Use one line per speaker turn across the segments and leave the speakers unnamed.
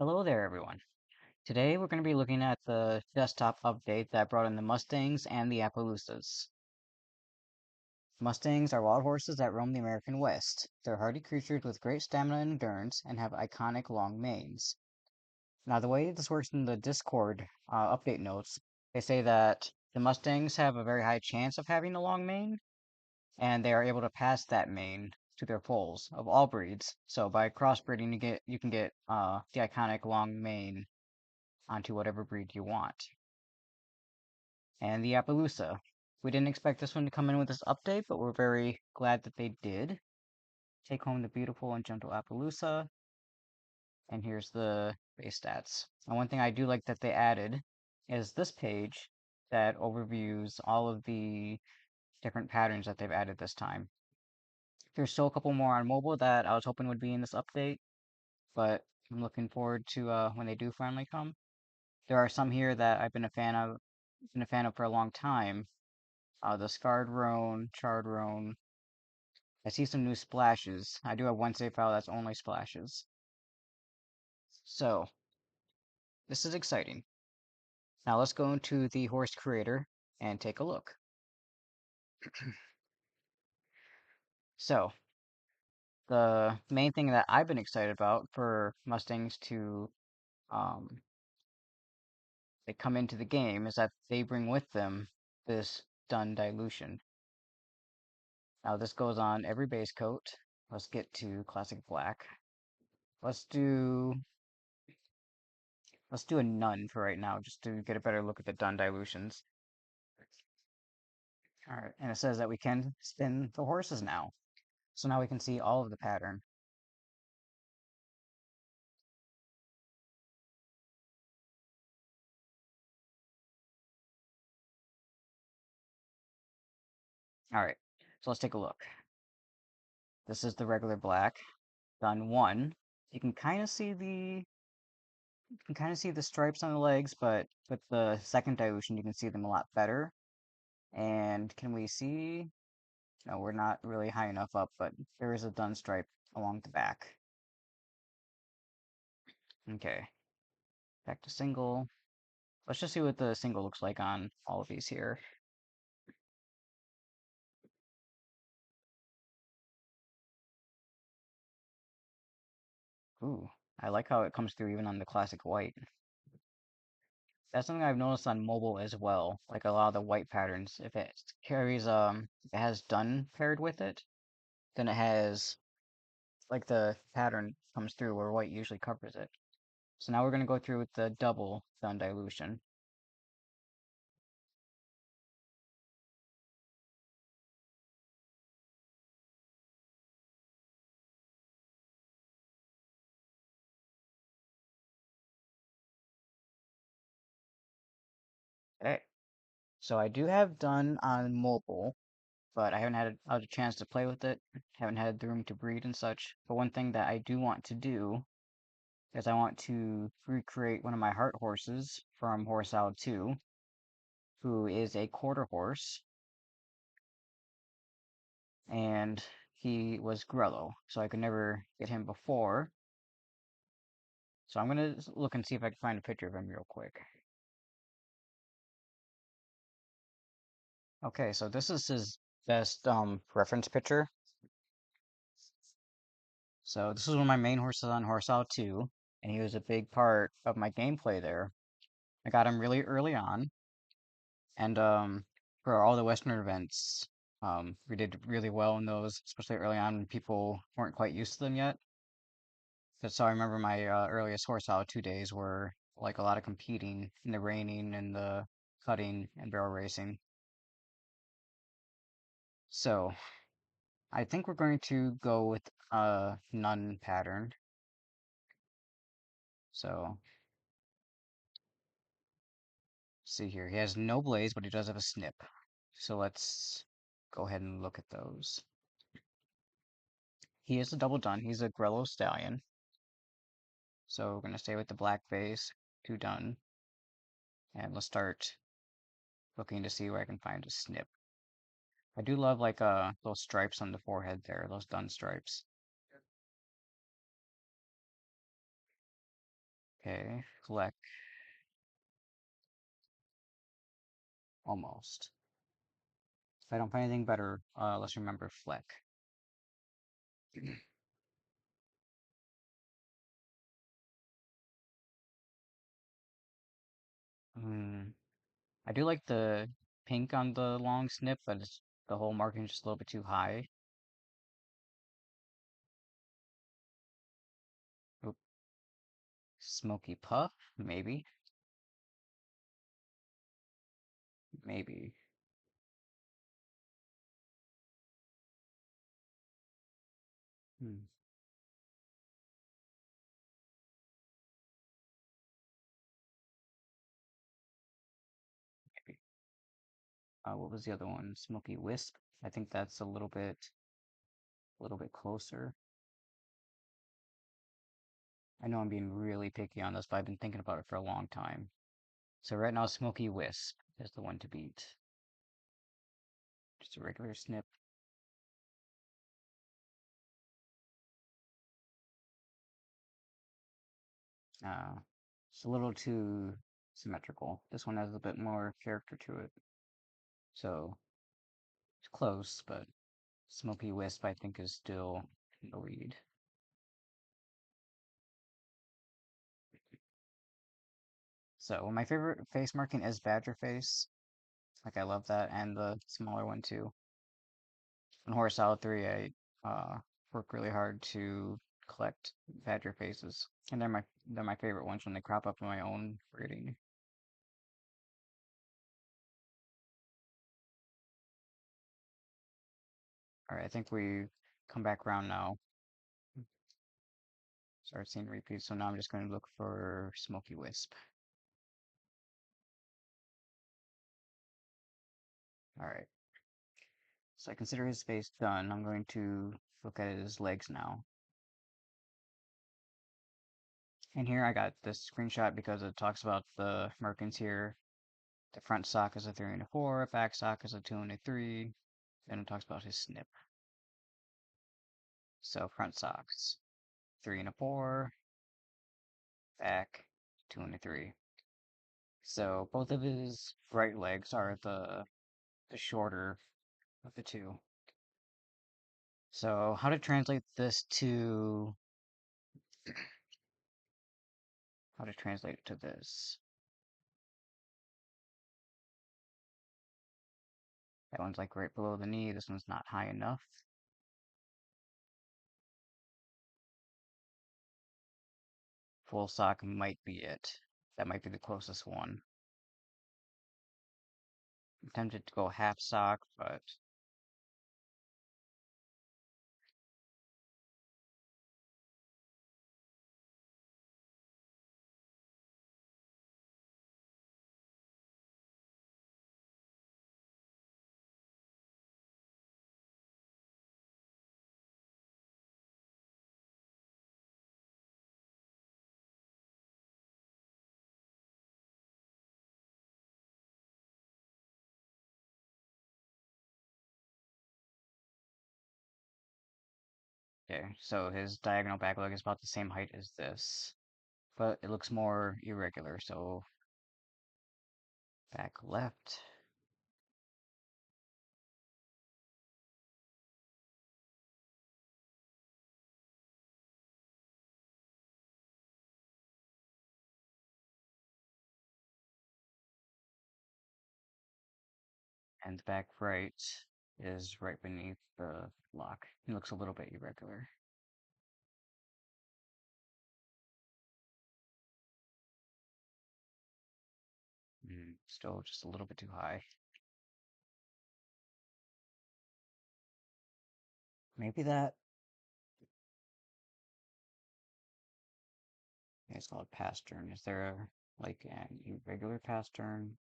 Hello there, everyone. Today we're going to be looking at the desktop update that brought in the Mustangs and the Appaloosas. Mustangs are wild horses that roam the American West. They're hardy creatures with great stamina and endurance and have iconic long manes. Now, the way this works in the Discord update notes, they say that the Mustangs have a very high chance of having a long mane, and they are able to pass that mane to their foals of all breeds. So by crossbreeding, you can get the iconic long mane onto whatever breed you want. And the Appaloosa. We didn't expect this one to come in with this update, but we're very glad that they did. Take home the beautiful and gentle Appaloosa. And here's the base stats. And one thing I do like that they added is this page that overviews all of the different patterns that they've added this time. There's still a couple more on mobile that I was hoping would be in this update, but I'm looking forward to when they do finally come. There are some here that I've been a fan of for a long time. The Scarred Roan, Charred Roan. I see some new splashes. I do have one save file that's only splashes. So, this is exciting. Now let's go into the horse creator and take a look. So, the main thing that I've been excited about for Mustangs to um, they come into the game is that they bring with them this dun dilution. Now this goes on every base coat. Let's get to classic black. Let's do Let's do a none for right now, just to get a better look at the dun dilutions. Alright, and it says that we can spin the horses now. So now we can see all of the pattern. Alright, so let's take a look. This is the regular black, dun 1. You can kind of see the stripes on the legs, but with the second dilution you can see them a lot better. And can we see? No, we're not really high enough up, but there is a dun stripe along the back. Okay, back to single. Let's just see what the single looks like on all of these here. Ooh, I like how it comes through even on the classic white. That's something I've noticed on mobile as well. Like a lot of the white patterns, if it it has dun paired with it, then it has like the pattern comes through where white usually covers it. So now we're gonna go through with the double dun dilution. Okay. So I do have dun on mobile, but I haven't had a chance to play with it. Haven't had the room to breed and such. But one thing that I do want to do is I want to recreate one of my heart horses from Horse Out 2, who is a quarter horse, and he was Grello, so I could never get him before. So I'm gonna look and see if I can find a picture of him real quick. Okay, so this is his best reference picture. So this is one of my main horses on Horse Out 2, and he was a big part of my gameplay there. I got him really early on, and for all the Western events, we did really well in those, especially early on when people weren't quite used to them yet. So I remember my earliest Horse Out 2 days were like a lot of competing in the reining and the cutting and barrel racing. So I think we're going to go with a none pattern. So see here, he has no blades, but he does have a snip. So let's go ahead and look at those. He is a double dun. He's a Grello stallion. So we're gonna stay with the black base, 2 dun, and let's start looking to see where I can find a snip. I do love like those stripes on the forehead there, those dun stripes. Okay, Fleck, almost. If I don't find anything better, let's remember Fleck. Hmm. I do like the pink on the long snip, but the whole marking is just a little bit too high. Oop, Smoky Puff, maybe, maybe. Hmm. Maybe. What was the other one? Smoky Wisp. I think that's a little bit closer. I know I'm being really picky on this, but I've been thinking about it for a long time. So right now, Smoky Wisp is the one to beat. Just a regular snip. Uh, it's a little too symmetrical. This one has a bit more character to it. So it's close, but Smoky Wisp I think is still in the lead. So my favorite face marking is Badger Face. Like I love that, and the smaller one too. In Horse Salad 3, I work really hard to collect Badger Faces, and they're my favorite ones when they crop up in my own breeding. All right, I think we come back around now. Start seeing repeats, so now I'm just going to look for Smoky Wisp. All right, so I consider his face done. I'm going to look at his legs now. And here I got this screenshot because it talks about the markings here. The front sock is a 3 and a 4, back sock is a 2 and a 3. Then it talks about his snip. So front socks, 3 and a 4, back, 2 and a 3. So both of his right legs are the shorter of the two. So how to translate it to this? That one's like right below the knee. This one's not high enough. Full sock might be it. That might be the closest one. I'm tempted to go half sock, but okay. So his diagonal back leg is about the same height as this, but it looks more irregular. So back left and back right is right beneath the lock. It looks a little bit irregular. Still just a little bit too high. Maybe that it's called pastern. Is there like an irregular pastern?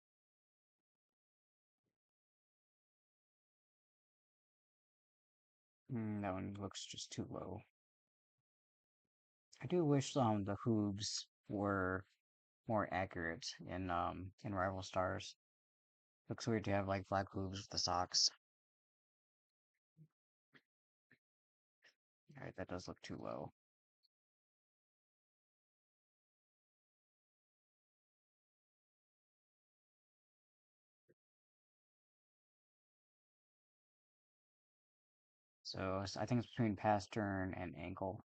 That one looks just too low. I do wish the hooves were more accurate in Rival Stars. Looks weird to have like black hooves with the socks. Alright, that does look too low. So I think it's between pastern and ankle.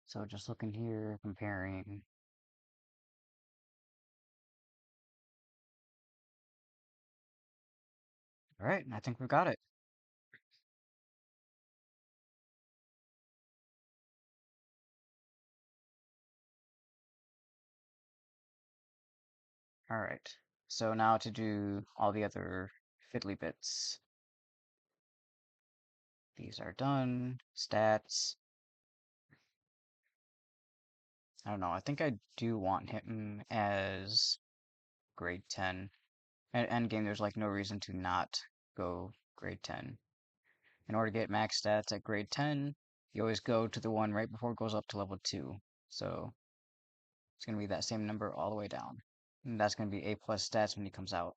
So just looking here, comparing. All right, I think we've got it. All right. So now to do all the other fiddly bits. These are done. Stats. I don't know. I think I do want him as grade 10. At endgame, there's like no reason to not go grade 10. In order to get max stats at grade 10, you always go to the one right before it goes up to level 2. So it's going to be that same number all the way down. And that's going to be A plus stats when he comes out.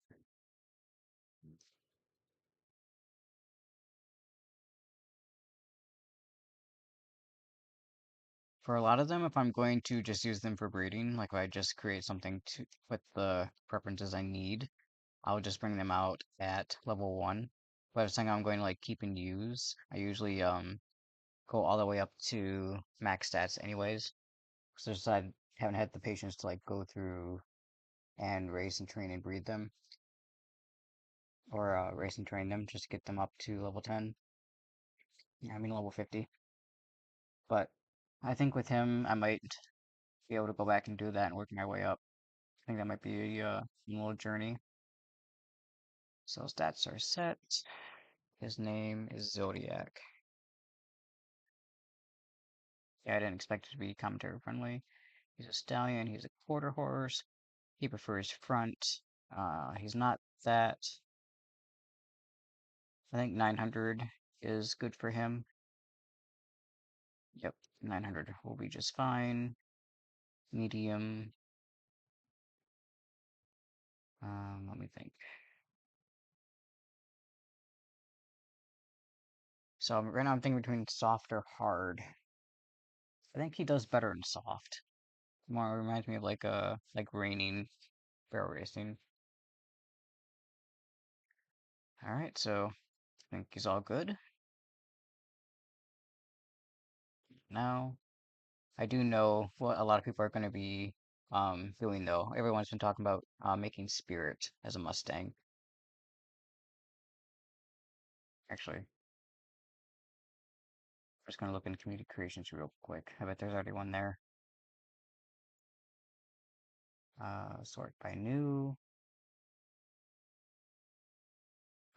For a lot of them, if I'm going to just use them for breeding, like if I just create something to with the preferences I need, I'll just bring them out at level 1. But if something I'm going to like keep and use, I usually go all the way up to max stats anyways. Because I haven't had the patience to like go through and race and train and breed them, or race and train them just to get them up to level 10. Yeah, I mean level 50. But I think with him, I might be able to go back and do that and work my way up. I think that might be a little journey. So stats are set. His name is Zodiac. Yeah, I didn't expect it to be commentary friendly. He's a stallion. He's a quarter horse. He prefers front. He's not that. I think 900 is good for him. Yep, 900 will be just fine. Medium. Let me think. So right now I'm thinking between soft or hard. I think he does better in soft. More reminds me of like raining barrel racing. All right, so I think he's all good. Now I do know what a lot of people are going to be doing though. Everyone's been talking about making Spirit as a Mustang. Actually, I'm just going to look in community creations real quick. I bet there's already one there. Sort by new.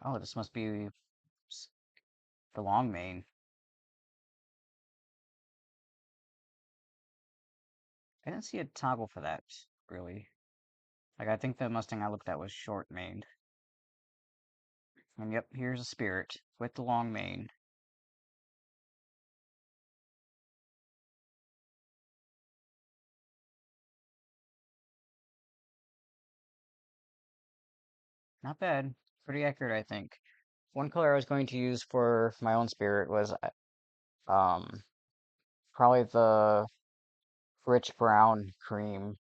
Oh, this must be the long mane. I didn't see a toggle for that, really. Like, I think the Mustang I looked at was short maned. And yep, here's a Spirit with the long mane. Not bad. Pretty accurate, I think. One color I was going to use for my own Spirit was um probably the rich brown cream.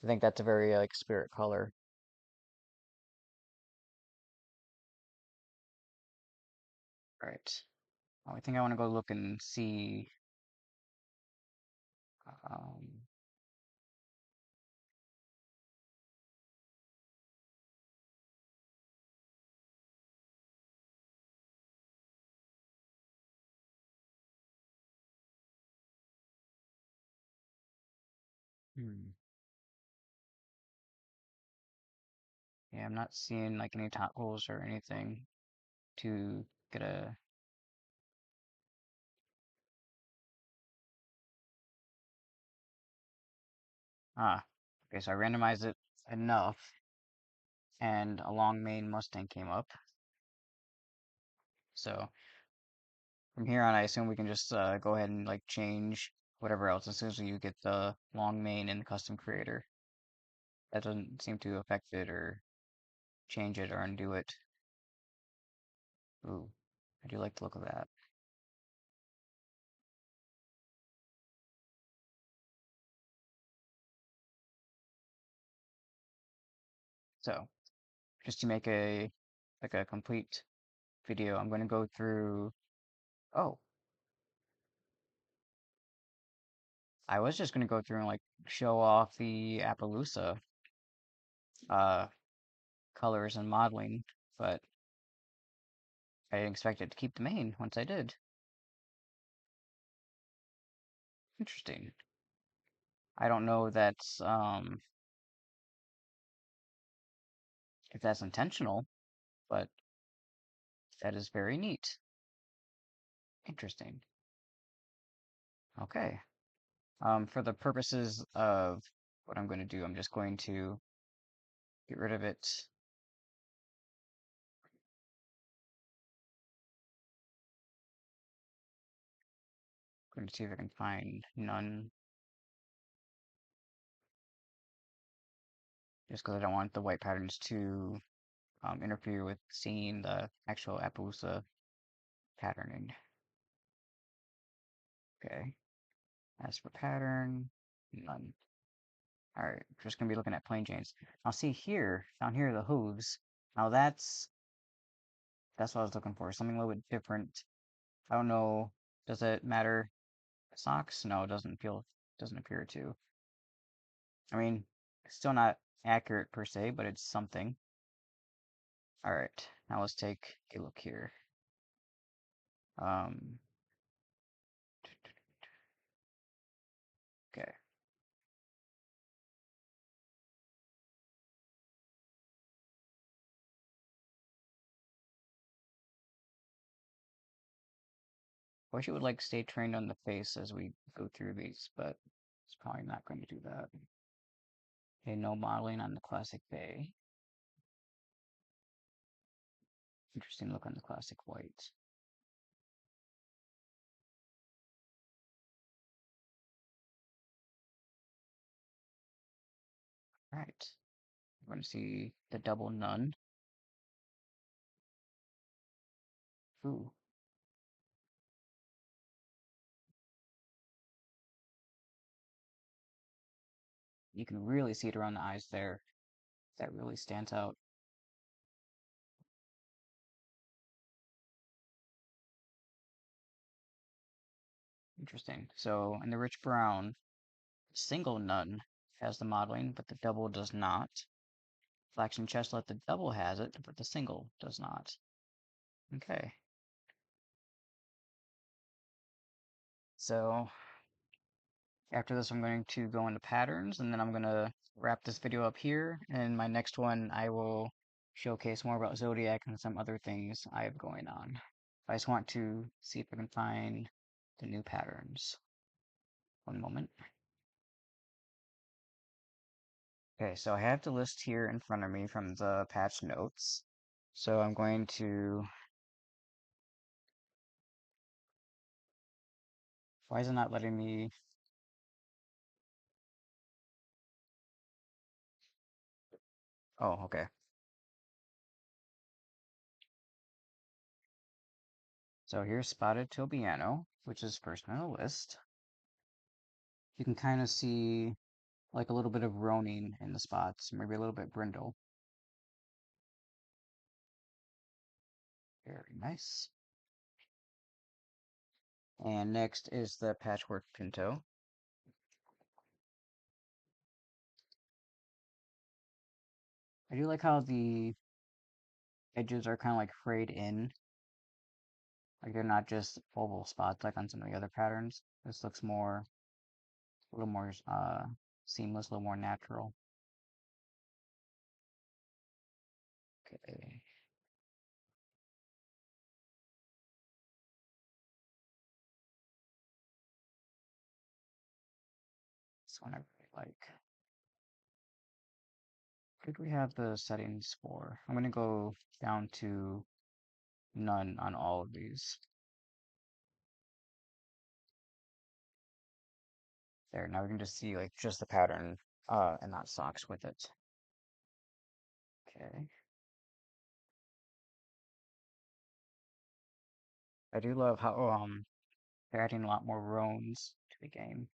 I think that's a very like Spirit color. All right. I think I want to go look and see. Um, hmm. I'm not seeing like any toggles or anything to get a... Ah, okay, so I randomized it enough, and a long mane Mustang came up. So from here on, I assume we can just go ahead and like change whatever else as soon as you get the long mane in the custom creator. That doesn't seem to affect it or change it or undo it. Ooh, I do like the look of that. So just to make a complete video, I'm going to go through. Oh, I was just going to go through and like show off the Appaloosa uh colors and modeling, but I didn't expect it to keep the main once I did. Interesting. I don't know if that's intentional, but that is very neat. Interesting. Okay. For the purposes of what I'm going to do, I'm just going to get rid of it. Going to see if I can find none, just because I don't want the white patterns to interfere with seeing the actual Appaloosa patterning. Okay. As for pattern, none. All right, just gonna be looking at plain Janes. Now see here, down here, the hooves. Now that's what I was looking for. Something a little bit different. I don't know. Does it matter? Socks? No, it doesn't appear to. I mean, it's still not accurate per se, but it's something. All right, now let's take a look here. Um, okay. I wish it would like stay trained on the face as we go through these, but it's probably not going to do that. Okay, no modeling on the classic bay. Interesting look on the classic white. All right, we're going to see the double none. Ooh, you can really see it around the eyes there. That really stands out. Interesting. So in the rich brown, single none has the modeling, but the double does not. Flaxen chestnut, the double has it, but the single does not. Okay. So after this, I'm going to go into patterns, and then I'm going to wrap this video up here. And my next one, I will showcase more about Zodiac and some other things I have going on. I just want to see if I can find the new patterns. One moment. Okay, so I have the list here in front of me from the patch notes. So I'm going to... Why is it not letting me... Oh, okay. So here's Spotted Tobiano, which is first on the list. You can kind of see like a little bit of roning in the spots, maybe a little bit brindle. Very nice. And next is the Patchwork Pinto. I do like how the edges are kind of like frayed in. Like they're not just oval spots like on some of the other patterns. This looks a little more seamless, a little more natural. Okay. This one I really like. Could we have the settings for? I'm gonna go down to none on all of these. There, now we can just see like just the pattern and not socks with it. Okay. I do love how they're adding a lot more roans to the game.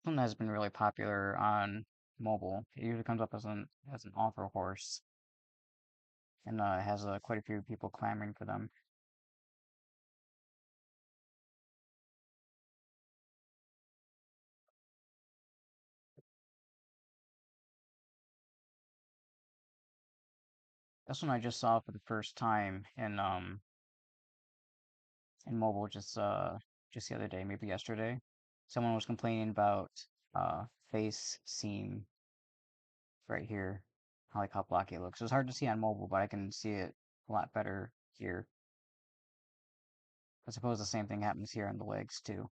This one has been really popular on mobile. It usually comes up as an offer horse, and has quite a few people clamoring for them. This one I just saw for the first time in mobile just the other day, maybe yesterday. Someone was complaining about face seam right here. I like how blocky it looks. It's hard to see on mobile, but I can see it a lot better here. I suppose the same thing happens here on the legs too.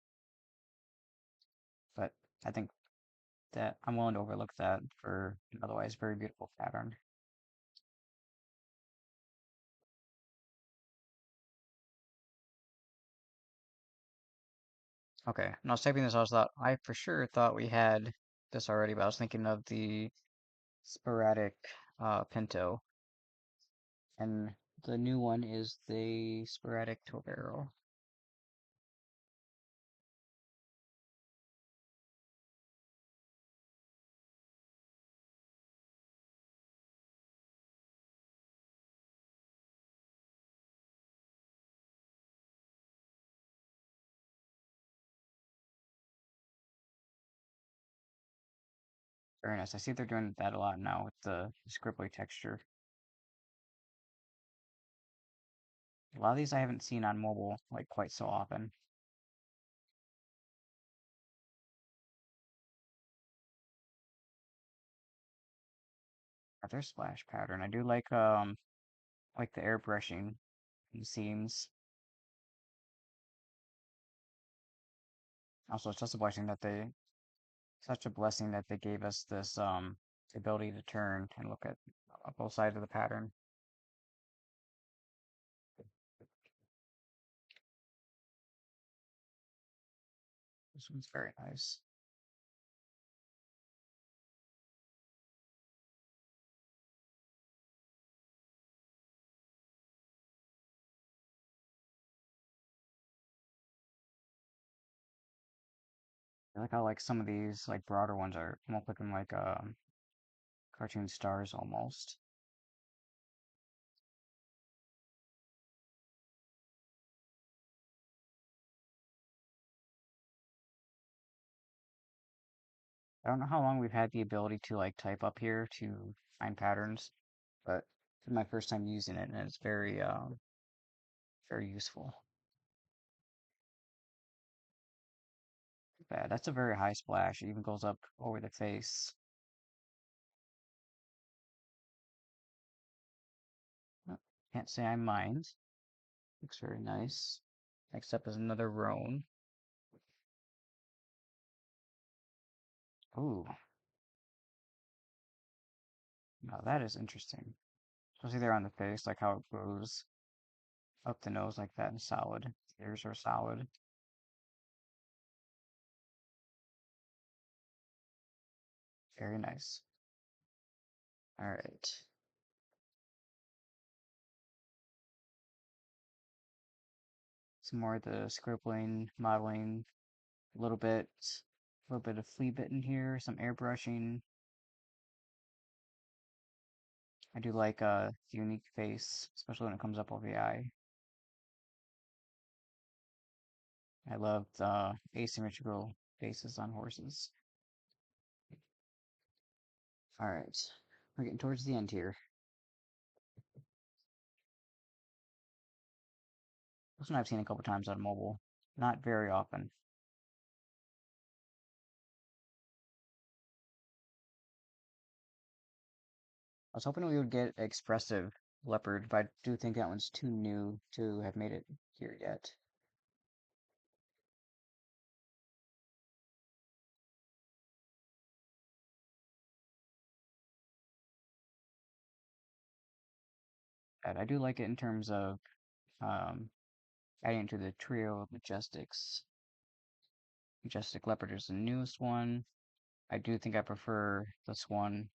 But I think that I'm willing to overlook that for an otherwise very beautiful pattern. Okay, and I was typing this, I for sure thought we had this already, but I was thinking of the sporadic Pinto, and the new one is the sporadic Tobero. Very nice. I see they're doing that a lot now with the scribbly texture. A lot of these I haven't seen on mobile like quite so often. Their splash pattern. I do like the airbrushing in the seams. Also, it's just a blessing that they such a blessing that they gave us this ability to turn and look at both sides of the pattern. This one's very nice. I like how like some of these like broader ones are almost looking like cartoon stars almost. I don't know how long we've had the ability to like type up here to find patterns, but it's my first time using it and it's very useful. Bad. That's a very high splash. It even goes up over the face. Uh, Can't say I mind. Looks very nice. Next up is another roan. Ooh, now that is interesting. Especially there on the face, like how it goes up the nose like that and solid. The ears are solid. Very nice. All right. Some more of the scribbling, modeling, a little bit of flea bitten here, some airbrushing. I do like the unique face, especially when it comes up over the eye. I love the asymmetrical faces on horses. All right, we're getting towards the end here. This one I've seen a couple times on mobile. Not very often. I was hoping we would get expressive leopard, but I do think that one's too new to have made it here yet. And I do like it in terms of um, adding to the trio of Majestics. Majestic Leopard is the newest one. I do think I prefer this one.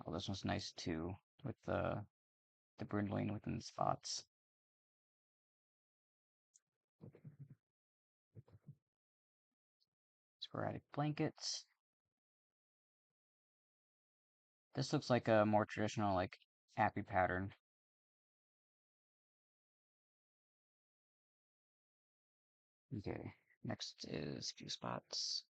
Oh, this one's nice too, with the brindling within the spots. Sporadic blankets. This looks like a more traditional, like, happy pattern. Okay, next is few spots.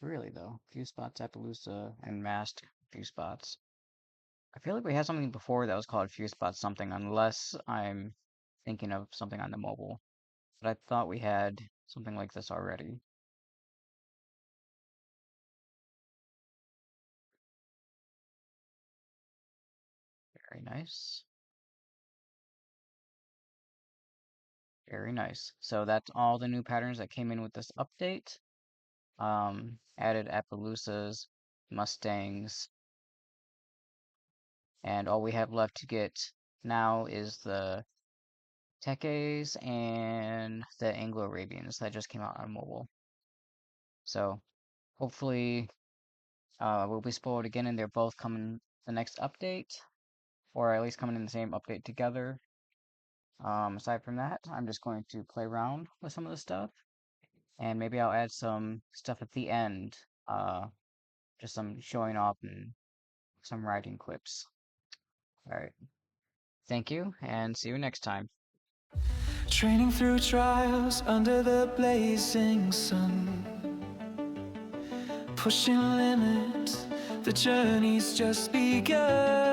Really though, few spots Appaloosa and masked few spots. I feel like we had something before that was called few spots something, unless I'm thinking of something on the mobile. But I thought we had something like this already. Very nice. Very nice. So that's all the new patterns that came in with this update. Added Appaloosas, Mustangs, and all we have left to get now is the Tekes and the Anglo-Arabians that just came out on mobile. So hopefully we'll be spoiled again and they're both coming the next update, or at least coming in the same update together. Aside from that, I'm just going to play around with some of the stuff, and maybe I'll add some stuff at the end, just some showing off and some riding clips. Alright, thank you, and see you next time.
Training through trials under the blazing sun, pushing limits, the journey's just begun.